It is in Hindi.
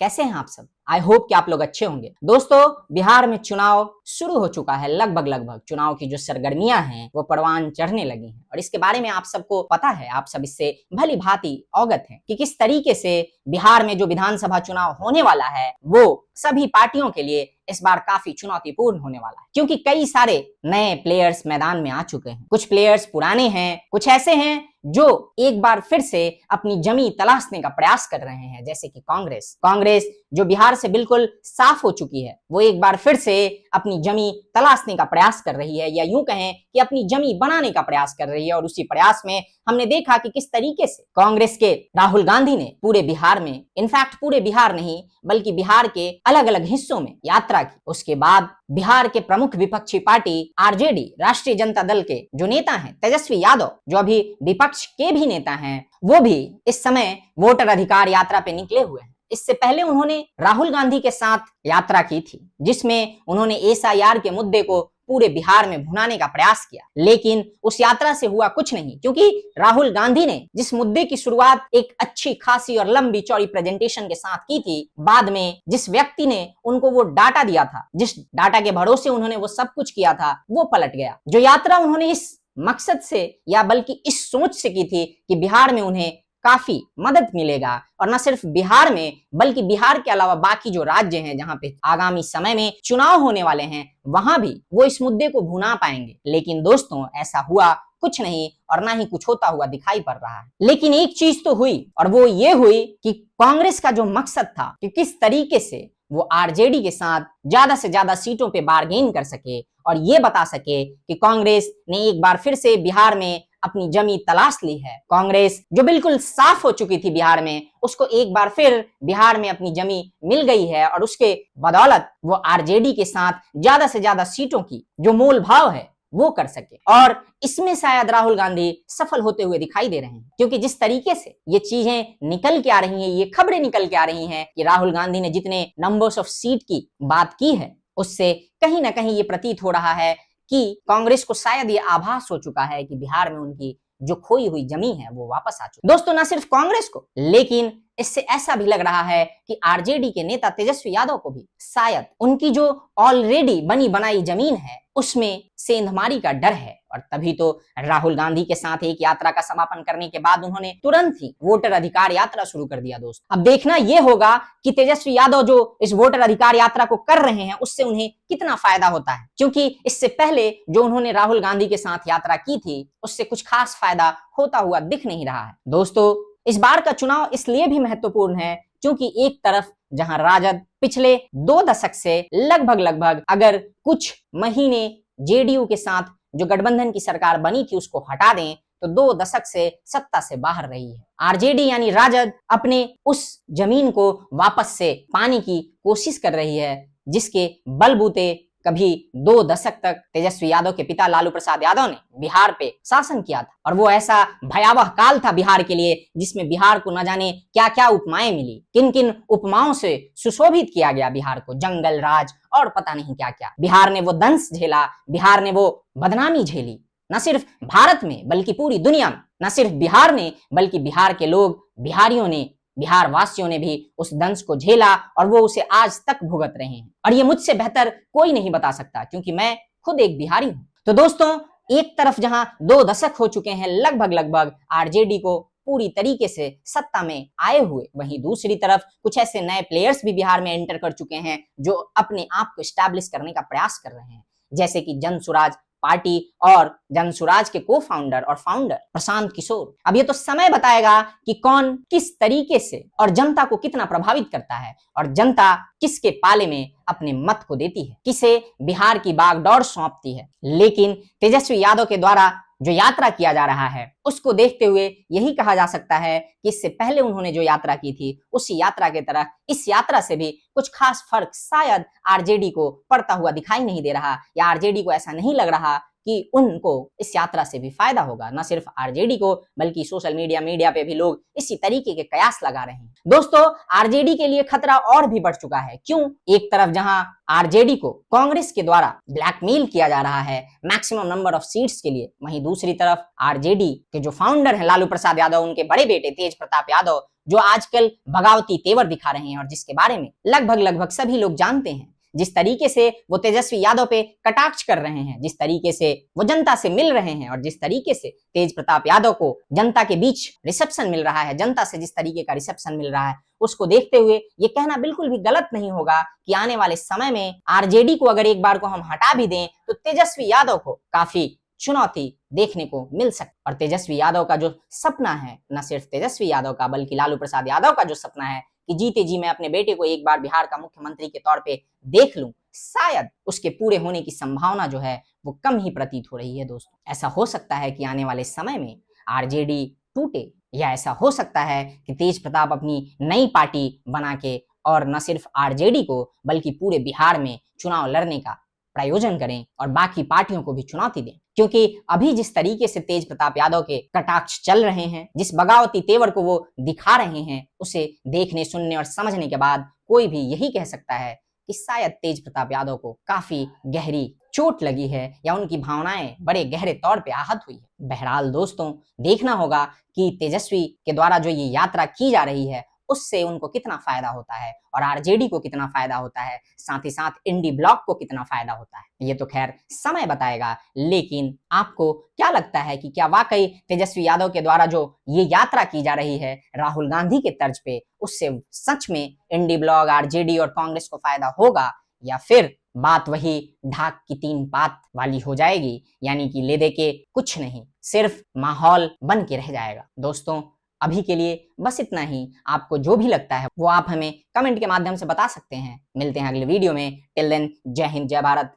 कैसे हैं आप सब? आई होप कि आप लोग अच्छे होंगे। दोस्तों, बिहार में चुनाव शुरू हो चुका है। लगभग चुनाव की जो सरगर्मियां हैं वो परवान चढ़ने लगी हैं और इसके बारे में आप सबको पता है, आप सब इससे भली भांति अवगत हैं कि किस तरीके से बिहार में जो विधानसभा चुनाव होने वाला है वो सभी पार्टियों के लिए इस बार काफी चुनौतीपूर्ण होने वाला है, क्योंकि कई सारे नए प्लेयर्स मैदान में आ चुके हैं। कुछ प्लेयर्स पुराने हैं, कुछ ऐसे हैं जो एक बार फिर से अपनी जमी तलाशने का प्रयास कर रहे हैं, जैसे कि कांग्रेस जो बिहार से बिल्कुल साफ हो चुकी है, वो एक बार फिर से अपनी जमी तलाशने का प्रयास कर रही है, या यूं कहें कि अपनी जमी बनाने का प्रयास कर रही है। और उसी प्रयास में हमने देखा कि किस तरीके से कांग्रेस के राहुल गांधी ने पूरे बिहार में, इनफैक्ट पूरे बिहार नहीं बल्कि बिहार के अलग अलग हिस्सों में यात्रा की। उसके बाद बिहार के प्रमुख विपक्षी पार्टी आरजेडी, राष्ट्रीय जनता दल के जो नेता हैं तेजस्वी यादव, जो अभी विपक्ष के भी नेता हैं, वो भी इस समय वोटर अधिकार यात्रा पे निकले हुए हैं। इससे पहले उन्होंने राहुल गांधी के साथ यात्रा की थी, जिसमें उन्होंने एसआईआर के मुद्दे को पूरे बिहार में भुनाने का प्रयास किया, लेकिन उस यात्रा से हुआ कुछ नहीं, क्योंकि राहुल गांधी ने जिस मुद्दे की शुरुआत एक अच्छी खासी और लंबी चौड़ी प्रेजेंटेशन के साथ की थी, बाद में जिस व्यक्ति ने उनको वो डाटा दिया था, जिस डाटा के भरोसे उन्होंने वो सब कुछ किया था, वो पलट गया। जो यात्रा उन्होंने इस मकसद से या बल्कि इस सोच से की थी कि बिहार में उन्हें काफी मदद मिलेगा, और न सिर्फ बिहार में बल्कि बिहार के अलावा बाकी जो राज्य हैं जहां पे आगामी समय में चुनाव होने वाले हैं, वहां भी वो इस मुद्दे को भुना पाएंगे। लेकिन दोस्तों, ऐसा हुआ कुछ नहीं और ना ही कुछ होता हुआ दिखाई पड़ रहा है। लेकिन एक चीज तो हुई, और वो ये हुई कि कांग्रेस का जो मकसद था कि किस तरीके से वो आरजेडी के साथ ज्यादा से ज्यादा सीटों पे बार्गेन कर सके और ये बता सके कि कांग्रेस ने एक बार फिर से बिहार में अपनी जमी तलाश ली है। कांग्रेस जो बिल्कुल साफ हो चुकी थी बिहार में, उसको एक बार फिर बिहार में अपनी जमी मिल गई है, और उसके बदौलत वो आरजेडी के साथ ज्यादा से ज्यादा सीटों की जो मोल भाव है वो कर सके। और इसमें शायद राहुल गांधी सफल होते हुए दिखाई दे रहे हैं, क्योंकि जिस तरीके से ये चीजें निकल के आ रही हैं, ये खबरें निकल के आ रही हैं कि राहुल गांधी ने जितने नंबर्स ऑफ सीट की बात की है, उससे कहीं ना कहीं ये प्रतीत हो रहा है कि कांग्रेस को शायद ये आभास हो चुका है कि बिहार में उनकी जो खोई हुई जमी है वो वापस आ चुकी है। दोस्तों, ना सिर्फ कांग्रेस को, लेकिन इससे ऐसा भी लग रहा है कि आरजेडी के नेता तेजस्वी यादव को भी शायद उनकी जो ऑलरेडी बनी बनाई जमीन है उसमें सेंधमारी का डर है, और तभी तो राहुल गांधी के साथ एक यात्रा का समापन करने के बाद उन्होंने तुरंत ही वोटर अधिकार यात्रा शुरू कर दिया। दोस्त, अब देखना यह होगा कि तेजस्वी यादव जो इस वोटर अधिकार यात्रा को कर रहे हैं उससे उन्हें कितना फायदा होता है, क्योंकि इससे पहले जो उन्होंने राहुल गांधी के साथ यात्रा की थी उससे कुछ खास फायदा होता हुआ दिख नहीं रहा है। दोस्तों, इस बार का चुनाव इसलिए भी महत्वपूर्ण है क्योंकि एक तरफ जहां राजद पिछले 2 दशक से लगभग अगर कुछ महीने जेडीयू के साथ जो गठबंधन की सरकार बनी थी उसको हटा दें तो 2 दशक से सत्ता से बाहर रही है। आरजेडी यानी राजद अपने उस जमीन को वापस से पाने की कोशिश कर रही है, जिसके बलबूते कभी 2 दशक तक तेजस्वी यादव के पिता लालू प्रसाद यादव ने बिहार पे शासन किया था, और वो ऐसा भयावह काल था बिहार के लिए जिसमें बिहार को न जाने क्या क्या उपमाएं मिली, किन किन उपमाओं से सुशोभित किया गया बिहार को, जंगल राज और पता नहीं क्या क्या। बिहार ने वो दंश झेला, बिहार ने वो बदनामी झेली, न सिर्फ भारत में बल्कि पूरी दुनिया में। न सिर्फ बिहार ने बल्कि बिहार के लोग, बिहारियों ने, बिहार वासियों ने भी उस दंश को झेला, और वो उसे आज तक भुगत रहे हैं। और ये मुझसे बेहतर कोई नहीं बता सकता, क्योंकि मैं खुद एक बिहारी हूं। तो दोस्तों, एक तरफ जहां 2 दशक हो चुके हैं लगभग आरजेडी को पूरी तरीके से सत्ता में आए हुए, वहीं दूसरी तरफ कुछ ऐसे नए प्लेयर्स भी बिहार में एंटर कर चुके हैं जो अपने आप को एस्टैब्लिश करने का प्रयास कर रहे हैं, जैसे कि जनसुराज पार्टी और जनसुराज के को फाउंडर और फाउंडर प्रशांत किशोर। अब ये तो समय बताएगा कि कौन किस तरीके से और जनता को कितना प्रभावित करता है, और जनता किसके पाले में अपने मत को देती है, किसे बिहार की बागडोर सौंपती है। लेकिन तेजस्वी यादव के द्वारा जो यात्रा किया जा रहा है उसको देखते हुए यही कहा जा सकता है कि इससे पहले उन्होंने जो यात्रा की थी उसी यात्रा की तरह इस यात्रा से भी कुछ खास फर्क शायद आरजेडी को पड़ता हुआ दिखाई नहीं दे रहा, या आरजेडी को ऐसा नहीं लग रहा कि उनको इस यात्रा से भी फायदा होगा। न सिर्फ आरजेडी को बल्कि सोशल मीडिया पे भी लोग इसी तरीके के कयास लगा रहे हैं। दोस्तों, आरजेडी के लिए खतरा और भी बढ़ चुका है। क्यों? एक तरफ जहां आरजेडी को कांग्रेस के द्वारा ब्लैकमेल किया जा रहा है मैक्सिमम नंबर ऑफ सीट्स के लिए, वहीं दूसरी तरफ आरजेडी के जो फाउंडर हैं लालू प्रसाद यादव, उनके बड़े बेटे तेज प्रताप यादव, जो आजकल बगावती तेवर दिखा रहे हैं और जिसके बारे में लगभग सभी लोग जानते हैं, जिस तरीके से वो तेजस्वी यादव पे कटाक्ष कर रहे हैं, जिस तरीके से वो जनता से मिल रहे हैं और जिस तरीके से तेज प्रताप यादव को जनता के बीच रिसेप्शन मिल रहा है, जनता से जिस तरीके का रिसेप्शन मिल रहा है, उसको देखते हुए ये कहना बिल्कुल भी गलत नहीं होगा कि आने वाले समय में आरजेडी को अगर एक बार को हम हटा भी दें तो तेजस्वी यादव को काफी चुनौती देखने को मिल सकती। और तेजस्वी यादव का जो सपना है, न सिर्फ तेजस्वी यादव का बल्कि लालू प्रसाद यादव का जो सपना है कि जीते जी मैं अपने बेटे को एक बार बिहार का मुख्यमंत्री के तौर पे देख लूं, शायद उसके पूरे होने की संभावना जो है वो कम ही प्रतीत हो रही है। दोस्तों, ऐसा हो सकता है कि आने वाले समय में आरजेडी टूटे, या ऐसा हो सकता है कि तेज प्रताप अपनी नई पार्टी बना के और न सिर्फ आरजेडी को बल्कि पूरे बिहार में चुनाव लड़ने का प्रायोजन करें और बाकी पार्टियों को भी चुनौती दें। क्योंकि अभी जिस तरीके से तेज प्रताप यादव के कटाक्ष चल रहे हैं, जिस बगावती तेवर को वो दिखा रहे हैं, उसे देखने, सुनने और समझने के बाद कोई भी यही कह सकता है कि शायद तेज प्रताप यादव को काफी गहरी चोट लगी है या उनकी भावनाएं बड़े गहरे तौर पे आहत हुई है। बहरहाल दोस्तों, देखना होगा कि तेजस्वी के द्वारा जो ये यात्रा की जा रही है उससे उनको कितना फायदा होता है और आरजेडी को कितना फायदा होता है, साथ ही साथ इंडी ब्लॉक को कितना फायदा होता है, ये तो खैर समय बताएगा। लेकिन आपको क्या लगता है कि क्या वाकई तेजस्वी यादव के द्वारा जो ये यात्रा की जा रही है राहुल गांधी के तर्ज पे, उससे सच में इंडी ब्लॉक, आरजेडी और कांग्रेस को फायदा होगा, या फिर बात वही ढाक की तीन पात वाली हो जाएगी, यानी कि ले दे के कुछ नहीं, सिर्फ माहौल बन के रह जाएगा। दोस्तों, अभी के लिए बस इतना ही। आपको जो भी लगता है वो आप हमें कमेंट के माध्यम से बता सकते हैं। मिलते हैं अगले वीडियो में। टिल देन, जय हिंद, जय भारत,